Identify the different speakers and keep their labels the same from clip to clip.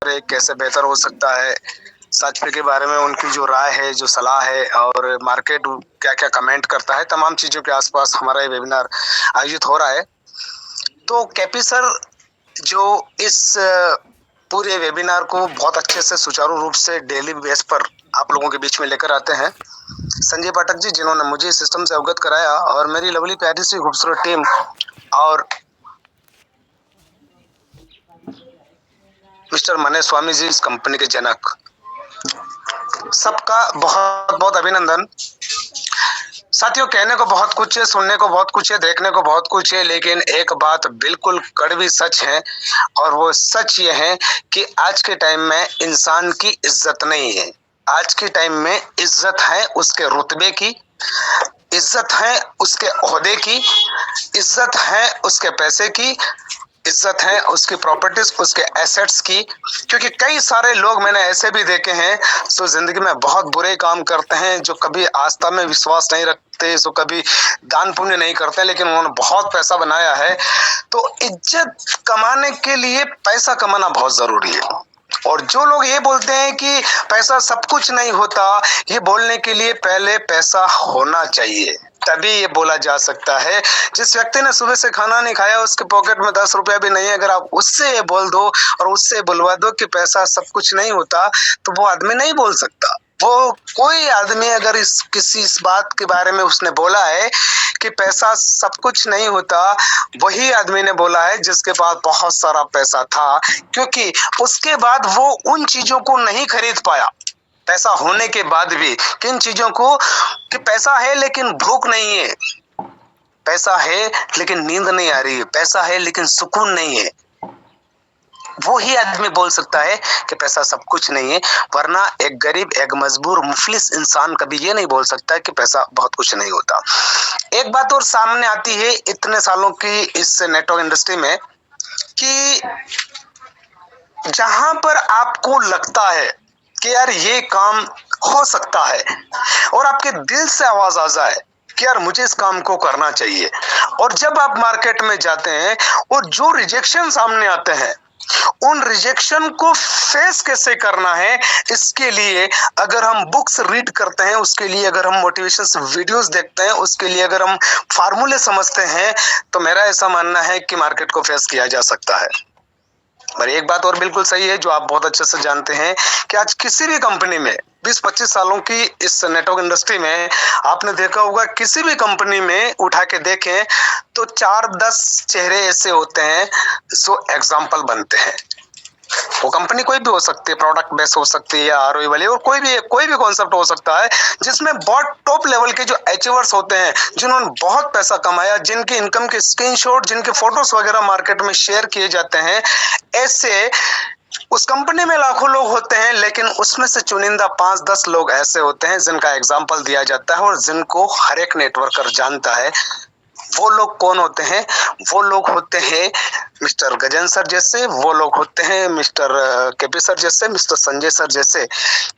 Speaker 1: कैसे बेहतर हो सकता है, सच के बारे में उनकी जो राय है, जो सलाह है और मार्केट क्या क्या कमेंट करता है, तमाम चीजों के आसपास हमारा ये वेबिनार आयोजित हो रहा है। तो केपी सर जो इस पूरे वेबिनार को बहुत अच्छे से सुचारू रूप से डेली बेस पर आप लोगों के बीच में लेकर आते हैं, संजय पाठक जी, जिन्होंने मुझे इस सिस्टम से अवगत कराया, और मेरी लवली प्यारी सी खूबसूरत टीम और मिस्टर मनीष स्वामी जी, इस कंपनी के जनक, सबका बहुत बहुत अभिनंदन। साथियों, कहने को बहुत कुछ है, सुनने को बहुत कुछ है, देखने को बहुत कुछ है, लेकिन एक बात बिल्कुल कड़वी सच है, और वो सच ये है कि आज के टाइम में इंसान की इज्जत नहीं है। आज के टाइम में इज्जत है उसके रुतबे की, इज्जत है उसके ओहदे की, इज्जत है उसके पैसे की, इज्जत है उसकी प्रॉपर्टीज, उसके एसेट्स की। क्योंकि कई सारे लोग मैंने ऐसे भी देखे हैं जो जिंदगी में बहुत बुरे काम करते हैं, जो कभी आस्था में विश्वास नहीं रखते, जो कभी दान पुण्य नहीं करते, लेकिन उन्होंने बहुत पैसा बनाया है। तो इज्जत कमाने के लिए पैसा कमाना बहुत जरूरी है। और जो लोग ये बोलते हैं कि पैसा सब कुछ नहीं होता, ये बोलने के लिए पहले पैसा होना चाहिए, तभी ये बोला जा सकता है। जिस व्यक्ति ने सुबह से खाना नहीं खाया, उसके पॉकेट में 10 रुपया भी नहीं है, अगर आप उससे ये बोल दो और उससे बुलवा दो कि पैसा सब कुछ नहीं होता, तो वो आदमी नहीं बोल सकता। वो कोई आदमी अगर इस बात के बारे में उसने बोला है कि पैसा सब कुछ नहीं होता, वही आदमी ने बोला है जिसके पास बहुत सारा पैसा था, क्योंकि उसके बाद वो उन चीजों को नहीं खरीद पाया। पैसा होने के बाद भी किन चीजों को, कि पैसा है लेकिन भूख नहीं है, पैसा है लेकिन नींद नहीं आ रही है, पैसा है लेकिन सुकून नहीं है, वो ही आदमी बोल सकता है कि पैसा सब कुछ नहीं है। वरना एक गरीब, एक मजबूर, मुफलिस इंसान कभी ये नहीं बोल सकता कि पैसा बहुत कुछ नहीं होता। एक बात और सामने आती है इतने सालों की इस नेटवर्क इंडस्ट्री में, कि जहां पर आपको लगता है कि यार ये काम हो सकता है, और आपके दिल से आवाज आ जाए कि यार मुझे इस काम को करना चाहिए, और जब आप मार्केट में जाते हैं और जो रिजेक्शन सामने आते हैं, उन रिजेक्शन को फेस कैसे करना है, इसके लिए अगर हम बुक्स रीड करते हैं, उसके लिए अगर हम मोटिवेशन वीडियोस देखते हैं, उसके लिए अगर हम फार्मूले समझते हैं, तो मेरा ऐसा मानना है कि मार्केट को फेस किया जा सकता है। पर एक बात और बिल्कुल सही है, जो आप बहुत अच्छे से जानते हैं, कि आज किसी भी कंपनी में 20-25 सालों की इस नेटवर्क इंडस्ट्री में आपने देखा होगा, किसी भी कंपनी में उठा के देखें तो 4-10 चेहरे ऐसे होते हैं जो एग्जाम्पल बनते हैं। वो कंपनी कोई भी हो सकती है, प्रोडक्ट बेस हो सकती है या आरओई वाली, और कोई भी कॉन्सेप्ट हो सकता है, जिसमें बहुत टॉप लेवल के जो अचीवर्स होते हैं, जिन्होंने बहुत पैसा कमाया, जिनकी इनकम के स्क्रीनशॉट, जिनके फोटोज वगैरह मार्केट में शेयर किए जाते हैं, ऐसे उस कंपनी में लाखों लोग होते हैं, लेकिन उसमें से चुनिंदा 5-10 लोग ऐसे होते हैं जिनका एग्जाम्पल दिया जाता है और जिनको हर एक नेटवर्कर जानता है। वो लोग कौन होते हैं? वो लोग होते हैं मिस्टर गजन सर जैसे, वो लोग होते हैं मिस्टर केपी सर जैसे, मिस्टर संजय सर जैसे।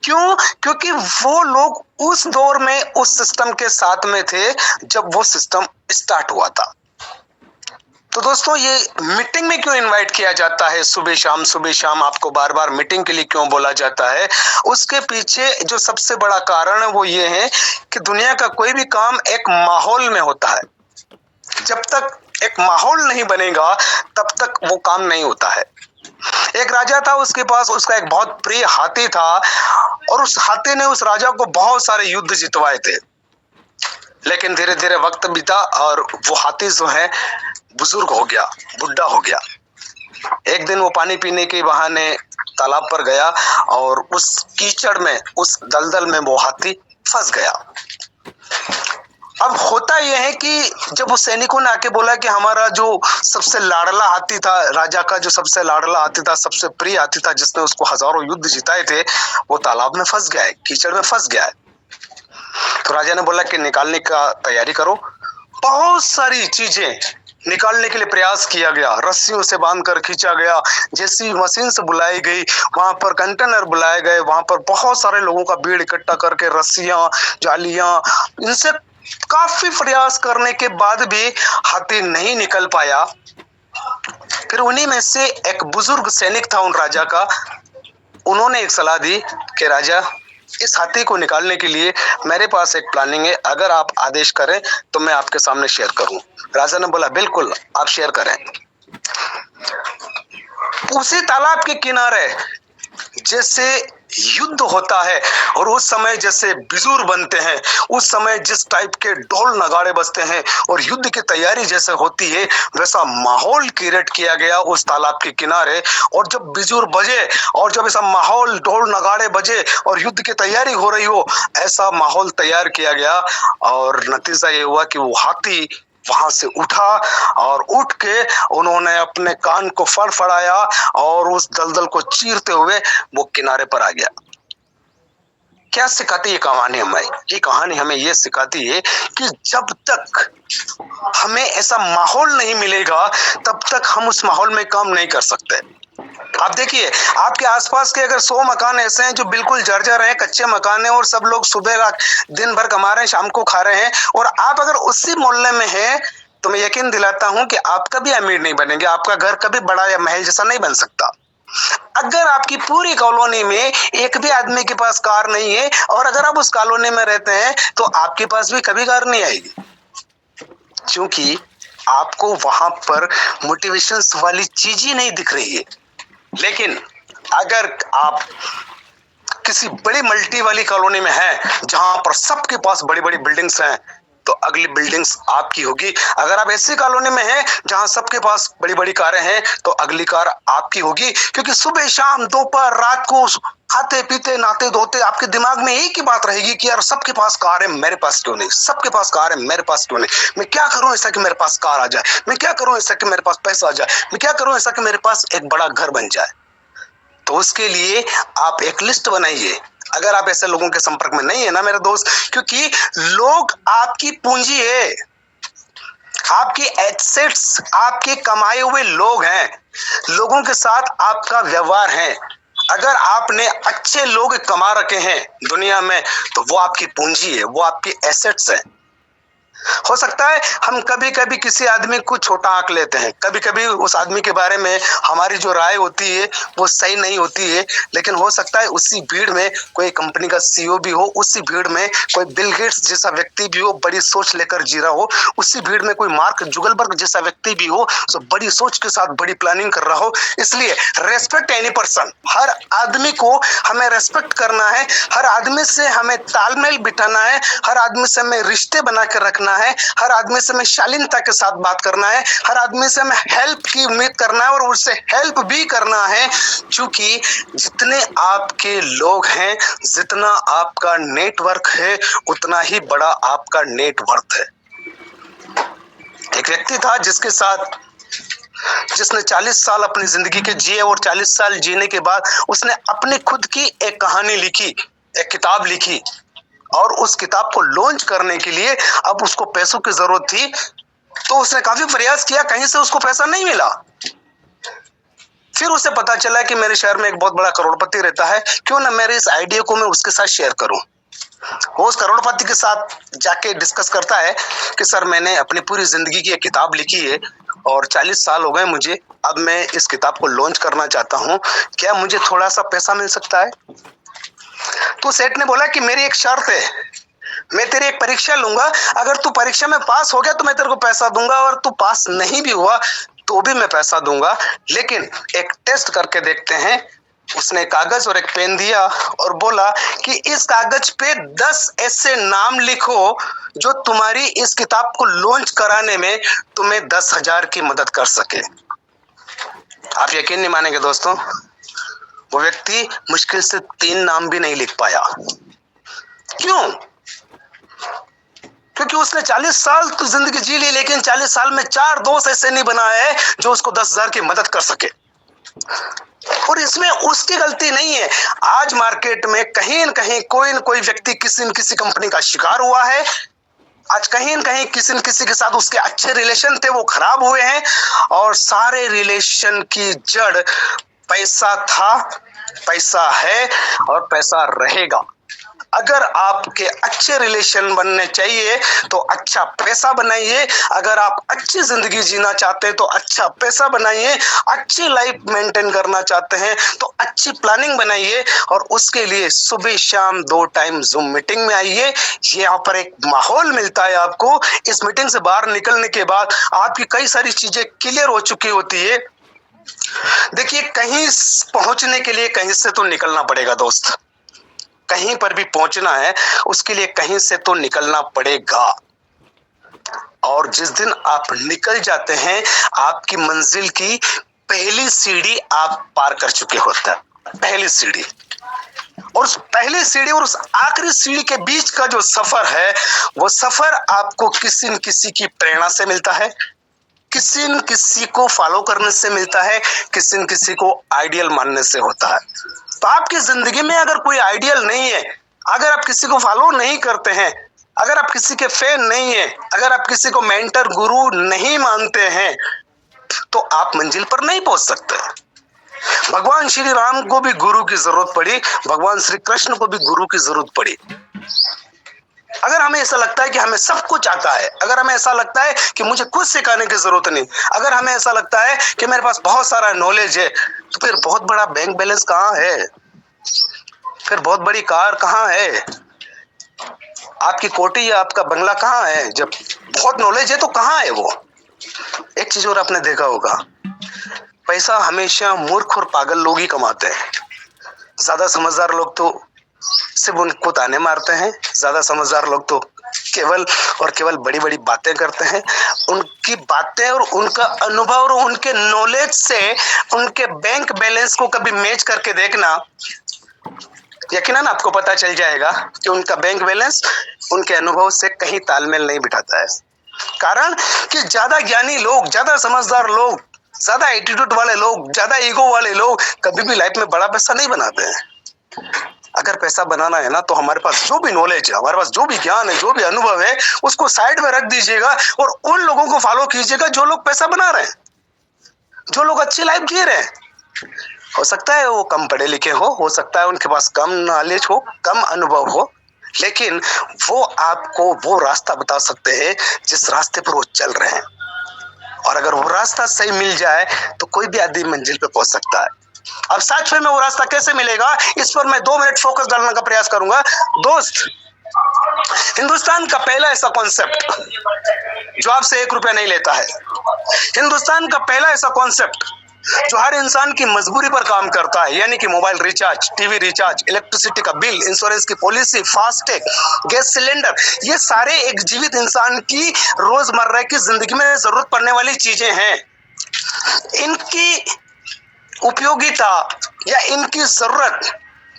Speaker 1: क्यों? क्योंकि वो लोग उस दौर में उस सिस्टम के साथ में थे जब वो सिस्टम स्टार्ट हुआ था। तो दोस्तों, ये मीटिंग में क्यों इनवाइट किया जाता है, सुबह शाम आपको बार बार मीटिंग के लिए क्यों बोला जाता है? उसके पीछे जो सबसे बड़ा कारण है वो ये है कि दुनिया का कोई भी काम एक माहौल में होता है। जब तक एक माहौल नहीं बनेगा तब तक वो काम नहीं होता है। एक राजा था, उसके पास उसका एक बहुत प्रिय हाथी था, और उस हाथी ने उस राजा को बहुत सारे युद्ध जितवाए थे। लेकिन धीरे धीरे वक्त बीता और वो हाथी जो है बुजुर्ग हो गया, बुढ़ा हो गया। एक दिन वो पानी पीने के बहाने तालाब पर गया, और उस कीचड़ में, उस दलदल में वो हाथी फंस गया। अब होता यह है कि जब उस सैनिकों ने आके बोला कि हमारा जो सबसे लाडला हाथी था, राजा का जो सबसे लाडला हाथी था, सबसे प्रिय हाथी था, जिसने उसको हजारों युद्ध जिताए थे, वो तालाब में फंस गया है, कीचड़ में फंस गया है। तो राजा ने बोला कि निकालने का तैयारी करो। बहुत सारी चीजें निकालने के लिए प्रयास किया गया, रस्सियों से बांधकर खींचा गया, जैसी मशीन से बुलाई गई, वहां पर कंटेनर बुलाए गए, वहां पर बहुत सारे लोगों का भीड़ इकट्ठा करके रस्सियां, जालियां, इनसे काफी प्रयास करने के बाद भी हाथी नहीं निकल पाया। फिर उन्हीं में से एक बुजुर्ग सैनिक था उन राजा का, उन्होंने एक सलाह दी कि राजा, इस हाथी को निकालने के लिए मेरे पास एक प्लानिंग है, अगर आप आदेश करें तो मैं आपके सामने शेयर करूं। राजा ने बोला बिल्कुल आप शेयर करें। उसी तालाब के किनारे जैसे युद्ध होता है और उस समय जैसे बिजुर बनते हैं, उस समय जिस टाइप के ढोल नगाड़े बजते हैं और युद्ध की तैयारी जैसे होती है, वैसा माहौल क्रिएट किया गया उस तालाब के किनारे। और जब बिजुर बजे और जब ऐसा माहौल ढोल नगाड़े बजे और युद्ध की तैयारी हो रही हो, ऐसा माहौल तैयार किया गया। और नतीजा ये हुआ कि वो हाथी वहां से उठा और उठ के उन्होंने अपने कान को फड़फड़ाया और उस दलदल को चीरते हुए वो किनारे पर आ गया। क्या सिखाती ये कहानी हमें? ये कहानी हमें ये सिखाती है कि जब तक हमें ऐसा माहौल नहीं मिलेगा तब तक हम उस माहौल में काम नहीं कर सकते। आप देखिए, आपके आसपास के अगर 100 मकान ऐसे हैं जो बिल्कुल जर्जर हैं, कच्चे मकान हैं और सब लोग सुबह दिन भर कमा रहे हैं, शाम को खा रहे हैं, और आप अगर उसी मोहल्ले में हैं, तो मैं यकीन दिलाता हूं कि आप कभी अमीर नहीं बनेंगे, आपका घर कभी बड़ा या महल जैसा नहीं बन सकता। अगर आपकी पूरी कॉलोनी में एक भी आदमी के पास कार नहीं है और अगर आप उस कॉलोनी में रहते हैं तो आपके पास भी कभी कार नहीं आएगी, क्योंकि आपको वहां पर मोटिवेशन वाली चीज ही नहीं दिख रही है। लेकिन अगर आप किसी बड़ी मल्टी वाली कॉलोनी में हैं जहां पर सबके पास बड़ी बड़ी बिल्डिंग्स हैं, तो अगली बिल्डिंग्स आपकी होगी। अगर आप ऐसी कॉलोनी में हैं जहां सबके पास बड़ी बड़ी कारें हैं, तो अगली कार आपकी होगी, क्योंकि सुबह शाम दोपहर रात को खाते पीते नहाते धोते आपके दिमाग में एक ही बात रहेगी कि यार सबके पास कार है, मेरे पास क्यों नहीं? सबके पास कार है, मेरे पास क्यों नहीं? मैं क्या करूं ऐसा कि मेरे पास कार आ जाए? मैं क्या करूं ऐसा कि मेरे पास पैसा आ जाए? मैं क्या करूं ऐसा कि मेरे पास एक बड़ा घर बन जाए? तो उसके लिए आप एक लिस्ट बनाइए। अगर आप ऐसे लोगों के संपर्क में नहीं है ना मेरे दोस्त, क्योंकि लोग आपकी पूंजी है, आपकी एसेट्स आपके कमाए हुए लोग हैं, लोगों के साथ आपका व्यवहार है। अगर आपने अच्छे लोग कमा रखे हैं दुनिया में, तो वो आपकी पूंजी है, वो आपकी एसेट्स है। हो सकता है हम कभी कभी किसी आदमी को छोटा आंक लेते हैं, कभी कभी उस आदमी के बारे में हमारी जो राय होती है वो सही नहीं होती है, लेकिन हो सकता है उसी भीड़ में कोई कंपनी का सीईओ भी हो, उसी भीड़ में कोई बिल गेट्स जैसा व्यक्ति भी हो, बड़ी सोच लेकर जी रहा हो, उसी भीड़ में कोई मार्क जुगलबर्ग जैसा व्यक्ति भी हो, जो बड़ी सोच के साथ बड़ी प्लानिंग कर रहा हो। इसलिए रेस्पेक्ट एनी पर्सन, हर आदमी को हमें रेस्पेक्ट करना है, हर आदमी से हमें तालमेल बिठाना है, हर आदमी से हमें रिश्ते बना कर रखना है, हर आदमी से हमें शालीनता के साथ बात करना है, हर आदमी से हमें हेल्प की उम्मीद करना है और उससे हेल्प भी करना है, क्योंकि जितने आपके लोग हैं, जितना आपका नेटवर्क है, उतना ही बड़ा आपका नेटवर्थ है। एक व्यक्ति था जिसने 40 साल अपनी जिंदगी के जिए और 40 साल जीने के बाद उसने अपनी खुद की एक कहानी लिखी, एक किताब लिखी, और उस किताब को लॉन्च करने के लिए अब उसको पैसों की जरूरत थी। तो उसने काफी प्रयास किया, कहीं से उसको पैसा नहीं मिला। फिर उसे पता चला कि मेरे शहर में एक बहुत बड़ा करोड़पति रहता है, क्यों ना मेरे इस आइडिया को मैं उसके साथ शेयर करूं। वो उस करोड़पति के साथ जाके डिस्कस करता है कि सर, मैंने अपनी पूरी जिंदगी की एक किताब लिखी है और 40 साल हो गए मुझे, अब मैं इस किताब को लॉन्च करना चाहता हूं, क्या मुझे थोड़ा सा पैसा मिल सकता है? तो सेठ ने बोला कि मेरी एक शर्त है, मैं तेरी एक परीक्षा लूंगा, अगर तू परीक्षा में पास हो गया तो मैं तेरे को पैसा दूंगा, और तू पास नहीं भी हुआ तो भी मैं पैसा दूंगा, लेकिन एक टेस्ट करके देखते हैं। उसने कागज और एक पेन दिया और बोला कि इस कागज पे 10 ऐसे नाम लिखो जो तुम्हारी इस किताब को लॉन्च कराने में तुम्हें 10,000 की मदद कर सके। आप यकीन नहीं मानेंगे दोस्तों, वो व्यक्ति मुश्किल से 3 नाम भी नहीं लिख पाया। क्यों? क्योंकि उसने 40 साल तो जिंदगी जी ली, लेकिन 40 साल में 4 दोस्त ऐसे नहीं बनाए हैं जो उसको 10,000 की मदद कर सके। और इसमें उसकी गलती नहीं है। आज मार्केट में कहीं न कहीं कोई न कोई व्यक्ति किसी न किसी कंपनी का शिकार हुआ है। आज कहीं न कहीं किसी न किसी के साथ उसके अच्छे रिलेशन थे, वो खराब हुए हैं, और सारे रिलेशन की जड़ पैसा था, पैसा है और पैसा रहेगा। अगर आपके अच्छे रिलेशन बनने चाहिए तो अच्छा पैसा बनाइए, अगर आप अच्छी जिंदगी जीना चाहते हैं तो अच्छा पैसा बनाइए, अच्छी लाइफ मेंटेन करना चाहते हैं तो अच्छी प्लानिंग बनाइए, और उसके लिए सुबह शाम 2 टाइम जूम मीटिंग में आइए। यहाँ पर एक माहौल मिलता है आपको। इस मीटिंग से बाहर निकलने के बाद आपकी कई सारी चीजें क्लियर हो चुकी होती है। देखिए, कहीं पहुंचने के लिए कहीं से तो निकलना पड़ेगा दोस्त। कहीं पर भी पहुंचना है उसके लिए कहीं से तो निकलना पड़ेगा, और जिस दिन आप निकल जाते हैं आपकी मंजिल की पहली सीढ़ी आप पार कर चुके होते हैं। पहली सीढ़ी, और उस पहली सीढ़ी और उस आखिरी सीढ़ी के बीच का जो सफर है, वो सफर आपको किसी न किसी की प्रेरणा से मिलता है, किसी न किसी को फॉलो करने से मिलता है, किसी न किसी को आइडियल मानने से होता है। तो आपकी जिंदगी में अगर कोई आइडियल नहीं है, अगर आप किसी को फॉलो नहीं करते हैं, अगर आप किसी के फैन नहीं है, अगर आप किसी को मेंटर गुरु नहीं मानते हैं, तो आप मंजिल पर नहीं पहुंच सकते। भगवान श्री राम को भी गुरु की जरूरत पड़ी, भगवान श्री कृष्ण को भी गुरु की जरूरत पड़ी। अगर हमें ऐसा लगता है कि हमें सब कुछ आता है, अगर हमें ऐसा लगता है कि मुझे कुछ सिखाने की जरूरत नहीं, अगर हमें ऐसा लगता है कि मेरे पास बहुत सारा नॉलेज है, तो फिर बहुत बड़ा बैंक बैलेंस कहाँ है, फिर बहुत बड़ी कार कहाँ है, आपकी कोठी या आपका बंगला कहाँ है? जब बहुत नॉलेज है तो कहाँ है वो? एक चीज और आपने देखा होगा, पैसा हमेशा मूर्ख और पागल लोग ही कमाते हैं। ज्यादा समझदार लोग तो सिर्फ उनको ताने मारते हैं, ज्यादा समझदार लोग तो केवल और केवल बड़ी बड़ी बातें करते हैं। उनकी बातें और उनका अनुभव और उनके नॉलेज से उनके बैंक बैलेंस को कभी मैच करके देखना, यकीनन आपको पता चल जाएगा कि उनका बैंक बैलेंस उनके अनुभव से कहीं तालमेल नहीं बिठाता है। कारण कि ज्यादा ज्ञानी लोग, ज्यादा समझदार लोग, ज्यादा एटीट्यूड वाले लोग, ज्यादा ईगो वाले लोग कभी भी लाइफ में बड़ा पैसा नहीं बनाते हैं। अगर पैसा बनाना है ना, तो हमारे पास जो भी नॉलेज है, हमारे पास जो भी ज्ञान है, जो भी अनुभव है, उसको साइड में रख दीजिएगा और उन लोगों को फॉलो कीजिएगा जो लोग पैसा बना रहे हैं, जो लोग अच्छी लाइफ जी रहे हैं। हो सकता है वो कम पढ़े लिखे हो सकता है उनके पास कम नॉलेज हो, कम अनुभव हो, लेकिन वो आपको वो रास्ता बता सकते हैं जिस रास्ते पर वो चल रहे हैं। और अगर वो रास्ता सही मिल जाए तो कोई भी आदमी मंजिल पे पहुंच सकता है। अब सच में वो रास्ता कैसे मिलेगा, इस पर मैं 2 मिनट फोकस डालने का प्रयास करूंगा। दोस्त, हिंदुस्तान का पहला ऐसा कॉन्सेप्ट जो आपसे 1 रुपया नहीं लेता है, हिंदुस्तान का पहला ऐसा कॉन्सेप्ट जो हर इंसान की मजबूरी पर काम करता है, यानी कि mobile recharge, TV recharge, electricity का बिल, इंश्योरेंस की पॉलिसी, फास्टैग, गैस सिलेंडर, ये सारे एक जीवित इंसान की रोजमर्रा की जिंदगी में जरूरत पड़ने वाली चीजें हैं। इनकी उपयोगिता या इनकी जरूरत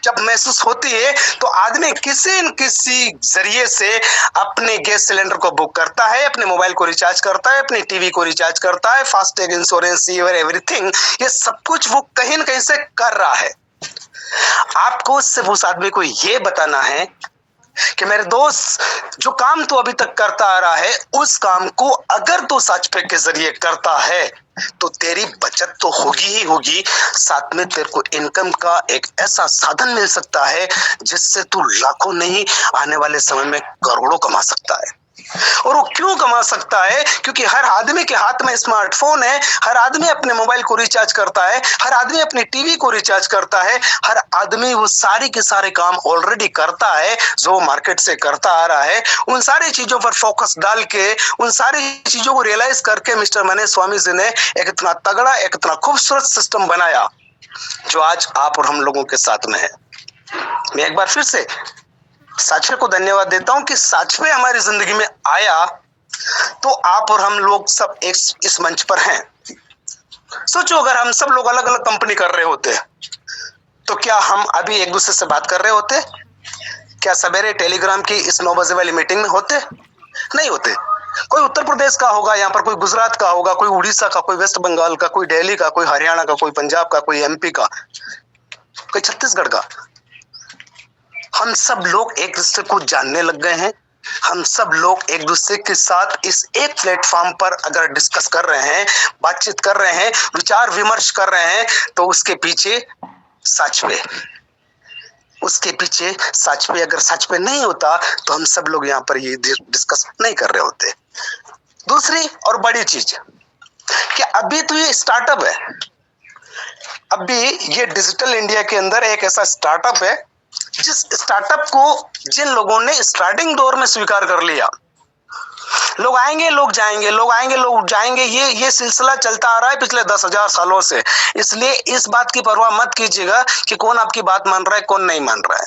Speaker 1: जब महसूस होती है तो आदमी किसी न किसी जरिए से अपने गैस सिलेंडर को बुक करता है, अपने मोबाइल को रिचार्ज करता है, अपनी टीवी को रिचार्ज करता है, फास्टैग, इंश्योरेंस, एवरीथिंग, ये सब कुछ वो कहीं न कहीं से कर रहा है। आपको सिर्फ उस आदमी को ये बताना है कि मेरे दोस्त, जो काम तू अभी तक करता आ रहा है, उस काम को अगर तू सच पे के जरिए करता है तो तेरी बचत तो होगी ही होगी, साथ में तेरे को इनकम का एक ऐसा साधन मिल सकता है जिससे तू लाखों नहीं, आने वाले समय में करोड़ों कमा सकता है। और वो क्यों कमा सकता है? क्योंकि हर आदमी के हाथ में स्मार्टफोन है, हर आदमी अपने मोबाइल को रिचार्ज करता है, हर आदमी अपनी टीवी को रिचार्ज करता है, हर आदमी वो सारे के सारे काम ऑलरेडी करता है जो वो मार्केट से करता आ रहा है। उन सारी चीजों पर फोकस डाल के, उन सारी चीजों को रियलाइज करके मिस्टर मनीष स्वामी जी ने एक इतना तगड़ा, एक इतना खूबसूरत सिस्टम बनाया जो आज आप और हम लोगों के साथ में है। मैं एक बार फिर से साचवे को धन्यवाद देता हूं कि साचवे हमारी जिंदगी में आया तो आप और हम लोग सब एक इस मंच पर हैं। सोचो, अगर हम सब लोग अलग अलग कंपनी कर रहे होते तो क्या हम अभी एक दूसरे से बात कर रहे होते? क्या सवेरे टेलीग्राम की इस 9 बजे वाली मीटिंग में होते? नहीं होते। कोई उत्तर प्रदेश का होगा, यहाँ पर कोई गुजरात का होगा, कोई उड़ीसा का, कोई वेस्ट बंगाल का, कोई दिल्ली का, कोई हरियाणा का, कोई पंजाब का, कोई एमपी का, कोई छत्तीसगढ़ का। हम सब लोग एक दूसरे को जानने लग गए हैं। हम सब लोग एक दूसरे के साथ इस एक प्लेटफॉर्म पर अगर डिस्कस कर रहे हैं, बातचीत कर रहे हैं, विचार विमर्श कर रहे हैं, तो उसके पीछे सच में उसके पीछे सच पे, अगर सच पे नहीं होता तो हम सब लोग यहाँ पर ये डिस्कस नहीं कर रहे होते। दूसरी और बड़ी चीज कि अभी तो ये स्टार्टअप है, अभी ये डिजिटल इंडिया के अंदर एक ऐसा स्टार्टअप है जिस स्टार्टअप को जिन लोगों ने स्टार्टिंग दौर में स्वीकार कर लिया, लोग आएंगे लोग जाएंगे, लोग आएंगे लोग जाएंगे, ये सिलसिला चलता आ रहा है पिछले 10,000 सालों से। इसलिए इस बात की परवाह मत कीजिएगा कि कौन आपकी बात मान रहा है कौन नहीं मान रहा है।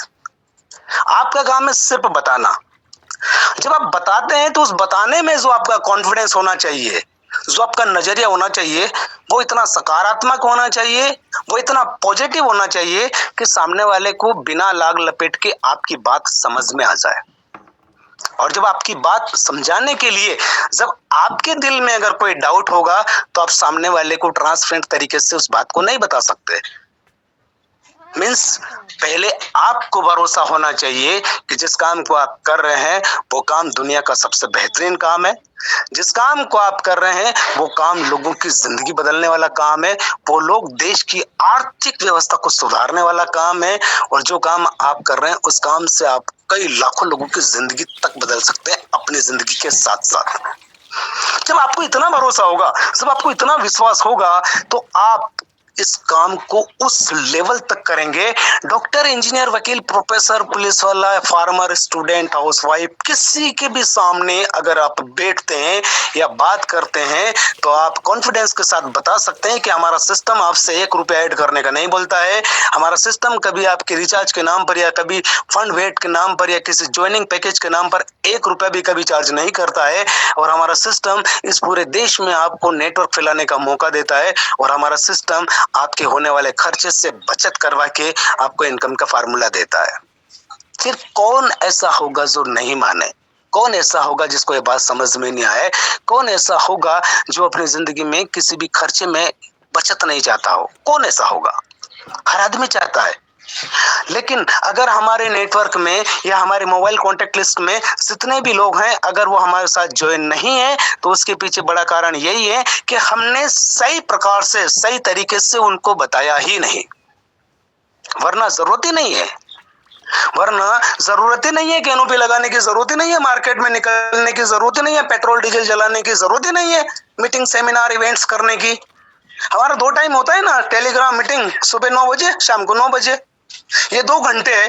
Speaker 1: आपका काम है सिर्फ बताना। जब आप बताते हैं तो उस बताने में जो आपका कॉन्फिडेंस होना चाहिए, जो आपका नजरिया होना चाहिए, वो इतना सकारात्मक होना चाहिए, वो इतना पॉजिटिव होना चाहिए कि सामने वाले को बिना लाग लपेट के आपकी बात समझ में आ जाए। और जब आपकी बात समझाने के लिए जब आपके दिल में अगर कोई डाउट होगा तो आप सामने वाले को ट्रांसपेरेंट तरीके से उस बात को नहीं बता सकते। मीन्स पहले आपको भरोसा होना चाहिए कि जिस काम को आप कर रहे हैं वो काम दुनिया का सबसे बेहतरीन काम है, जिस काम को आप कर रहे हैं वो काम लोगों की जिंदगी बदलने वाला काम है, वो लोग देश की आर्थिक व्यवस्था को सुधारने वाला काम है, और जो काम आप कर रहे हैं उस काम से आप कई लाखों लोगों की जिंदगी तक बदल सकते हैं अपनी जिंदगी के साथ साथ। जब आपको इतना भरोसा होगा, जब आपको इतना विश्वास होगा तो आप इस काम को उस लेवल तक करेंगे। डॉक्टर, इंजीनियर, वकील, प्रोफेसर, पुलिस वाला, फार्मर, स्टूडेंट, हाउसवाइफ, किसी के भी सामने अगर आप बैठते हैं या बात करते हैं तो आप कॉन्फिडेंस के साथ बता सकते हैं कि हमारा सिस्टम आपसे 1 रुपया ऐड करने का नहीं बोलता है। हमारा सिस्टम कभी आपके रिचार्ज के नाम पर या कभी फंड वेट के नाम पर या किसी ज्वाइनिंग पैकेज के नाम पर 1 रुपया भी कभी चार्ज नहीं करता है। और हमारा सिस्टम इस पूरे देश में आपको नेटवर्क फैलाने का मौका देता है, और हमारा सिस्टम आपके होने वाले खर्चे से बचत करवा के आपको इनकम का फार्मूला देता है। फिर कौन ऐसा होगा जो नहीं माने? कौन ऐसा होगा जिसको ये बात समझ में नहीं आए? कौन ऐसा होगा जो अपनी जिंदगी में किसी भी खर्चे में बचत नहीं चाहता हो? कौन ऐसा होगा? हर आदमी चाहता है। लेकिन अगर हमारे नेटवर्क में या हमारे मोबाइल कॉन्टेक्ट लिस्ट में जितने भी लोग हैं अगर वो हमारे साथ ज्वाइन नहीं है तो उसके पीछे बड़ा कारण यही है कि हमने सही प्रकार से, सही तरीके से उनको बताया ही नहीं। वरना जरूरत ही नहीं है, वरना जरूरत ही नहीं है, कैनोपी लगाने की जरूरत ही नहीं है, मार्केट में निकलने की जरूरत ही नहीं है, पेट्रोल डीजल जलाने की जरूरत ही नहीं है, मीटिंग सेमिनार इवेंट्स करने की। हमारा 2 टाइम होता है ना, टेलीग्राम मीटिंग, सुबह 9 बजे, शाम को 9 बजे। ये 2 घंटे है,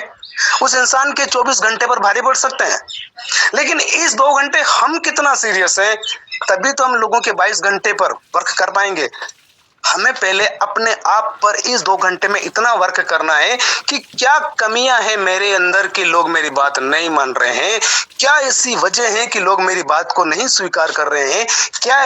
Speaker 1: उस इंसान के 24 घंटे पर भारी पड़ सकते हैं। लेकिन इस 2 घंटे हम कितना सीरियस है, तभी तो हम लोगों के 22 घंटे पर वर्क कर पाएंगे। हमें पहले अपने आप पर इस 2 घंटे में इतना वर्क करना है कि क्या कमियां हैं मेरे अंदर कि लोग मेरी बात नहीं मान रहे हैं, क्या ऐसी वजह है कि लोग मेरी बात को नहीं स्वीकार कर रहे हैं, क्या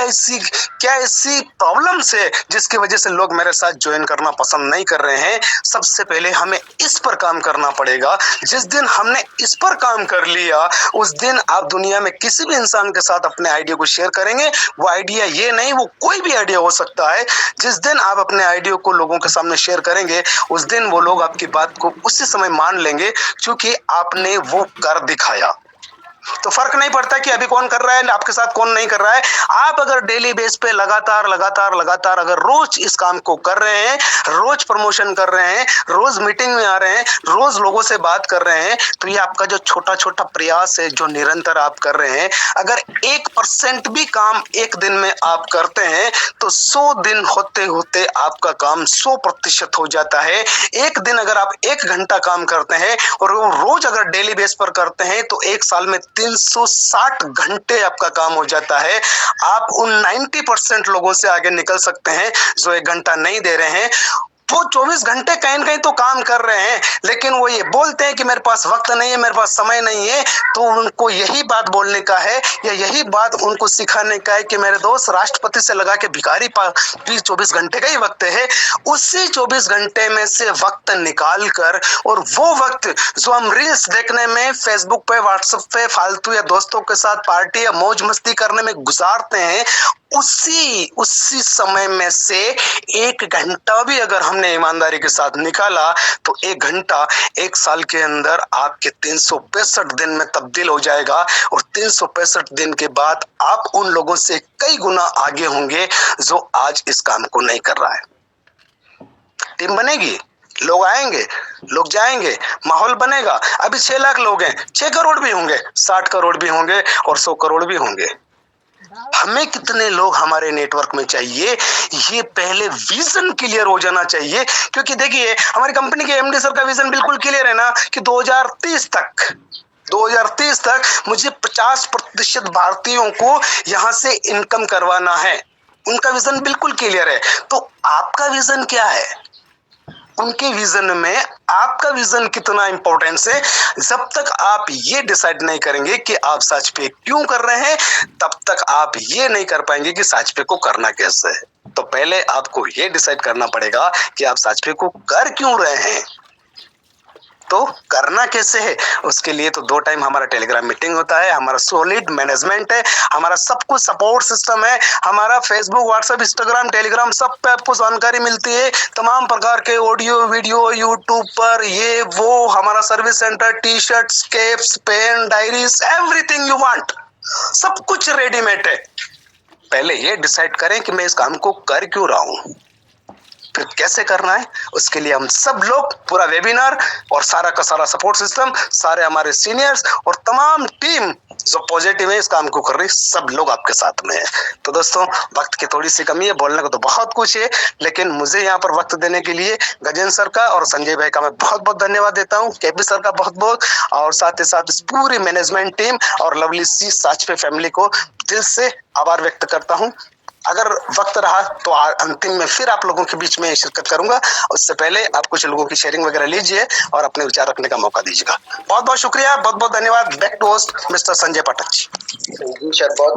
Speaker 1: ऐसी प्रॉब्लम्स है जिसकी वजह से लोग मेरे साथ ज्वाइन करना पसंद नहीं कर रहे हैं। सबसे पहले हमें इस पर काम करना पड़ेगा। जिस दिन हमने इस पर काम कर लिया उस दिन आप दुनिया में किसी भी इंसान के साथ अपने आइडिया को शेयर करेंगे। वो आइडिया ये नहीं, वो कोई भी आइडिया हो सकता है। जिस दिन आप अपने आइडिया को लोगों के सामने शेयर करेंगे उस दिन वो लोग आपकी बात को उसी समय मान लेंगे, क्योंकि आपने वो कर दिखाया। तो फर्क नहीं पड़ता कि अभी कौन कर रहा है आपके साथ, कौन नहीं कर रहा है। आप अगर डेली बेस पे लगातार अगर रोज इस काम को कर रहे हैं, रोज प्रमोशन कर रहे हैं, रोज मीटिंग में आ रहे हैं, रोज लोगों से बात कर रहे हैं, तो ये आपका जो छोटा छोटा प्रयास है जो निरंतर आप कर रहे हैं, अगर 1% भी काम एक दिन में आप करते हैं तो 100 दिन होते होते आपका काम 100% हो जाता है। एक दिन अगर आप 1 घंटा काम करते हैं और रोज अगर डेली बेस पर करते हैं तो 1 साल में 360 घंटे आपका काम हो जाता है। आप उन 90% लोगों से आगे निकल सकते हैं जो 1 घंटा नहीं दे रहे हैं। वो 24 घंटे कहीं न कहीं तो काम कर रहे हैं, लेकिन वो ये बोलते हैं कि मेरे पास वक्त नहीं है, मेरे पास समय नहीं है। तो उनको यही बात बोलने का है या यही बात उनको सिखाने का है कि मेरे दोस्त, राष्ट्रपति से लगा के भिखारी भी 24 घंटे का ही वक्त है। उसी 24 घंटे में से वक्त निकाल कर, और वो वक्त जो हम रील्स देखने में, फेसबुक पे, व्हाट्सएप पे फालतू या दोस्तों के साथ पार्टी या मौज मस्ती करने में गुजारते हैं, उसी समय में से 1 घंटा भी अगर हमने ईमानदारी के साथ निकाला तो 1 घंटा 1 साल के अंदर आपके 365 दिन में तब्दील हो जाएगा। और 365 दिन के बाद आप उन लोगों से कई गुना आगे होंगे जो आज इस काम को नहीं कर रहा है। टीम बनेगी, लोग आएंगे, लोग जाएंगे, माहौल बनेगा। अभी 6 लाख लोग हैं, 6 करोड़ भी होंगे, 60 करोड़ भी होंगे और 100 करोड़ भी होंगे। हमें कितने लोग हमारे नेटवर्क में चाहिए, ये पहले विजन क्लियर हो जाना चाहिए। क्योंकि देखिए, हमारी कंपनी के एमडी सर का विजन बिल्कुल क्लियर है ना कि 2030 तक मुझे 50% भारतीयों को यहां से इनकम करवाना है। उनका विजन बिल्कुल क्लियर है। तो आपका विजन क्या है? उनके विजन में आपका विजन कितना इंपॉर्टेंस है? जब तक आप ये डिसाइड नहीं करेंगे कि आप सच पे क्यों कर रहे हैं, तब तक आप ये नहीं कर पाएंगे कि सच पे को करना कैसे है। तो पहले आपको ये डिसाइड करना पड़ेगा कि आप सच पे को कर क्यों रहे हैं, तो करना कैसे है। उसके लिए तो 2 टाइम हमारा टेलीग्राम मीटिंग होता है, हमारा सॉलिड मैनेजमेंट है, हमारा सब कुछ सपोर्ट सिस्टम है, हमारा फेसबुक, व्हाट्सएप, इंस्टाग्राम, टेलीग्राम सब पे आपको जानकारी मिलती है। तमाम प्रकार के ऑडियो वीडियो यूट्यूब पर, ये वो, हमारा service centre, T shirts, caps, pen, diaries, everything you want, सब कुछ रेडीमेड है। पहले ये डिसाइड करें कि मैं इस काम को कर क्यों रहा हूं, फिर कैसे करना है। उसके लिए हम सब लोग पूरा वेबिनार और सारा का सारा सपोर्ट सिस्टम, सारे हमारे सीनियर्स और तमाम टीम जो पॉजिटिव है इस काम को कर रही, सब लोग आपके साथ में है। तो दोस्तों, वक्त की थोड़ी सी कमी है, बोलने को तो बहुत कुछ है, लेकिन मुझे यहाँ पर वक्त देने के लिए गजेंद्र सर का और संजय भाई का मैं बहुत बहुत धन्यवाद देता हूँ, केपी सर का बहुत बहुत, और साथ ही साथ इस पूरी मैनेजमेंट टीम और लवली सी सच पे फैमिली को दिल से आभार व्यक्त करता हूँ। अगर वक्त रहा तो अंतिम में फिर आप लोगों के बीच में शिरकत करूंगा। उससे पहले आप कुछ लोगों की शेयरिंग वगैरह लीजिए और अपने विचार रखने का मौका दीजिएगा। बहुत बहुत शुक्रिया, बहुत बहुत धन्यवाद। Back to host mister Sanjay Pathak ji.
Speaker 2: Sir, बहुत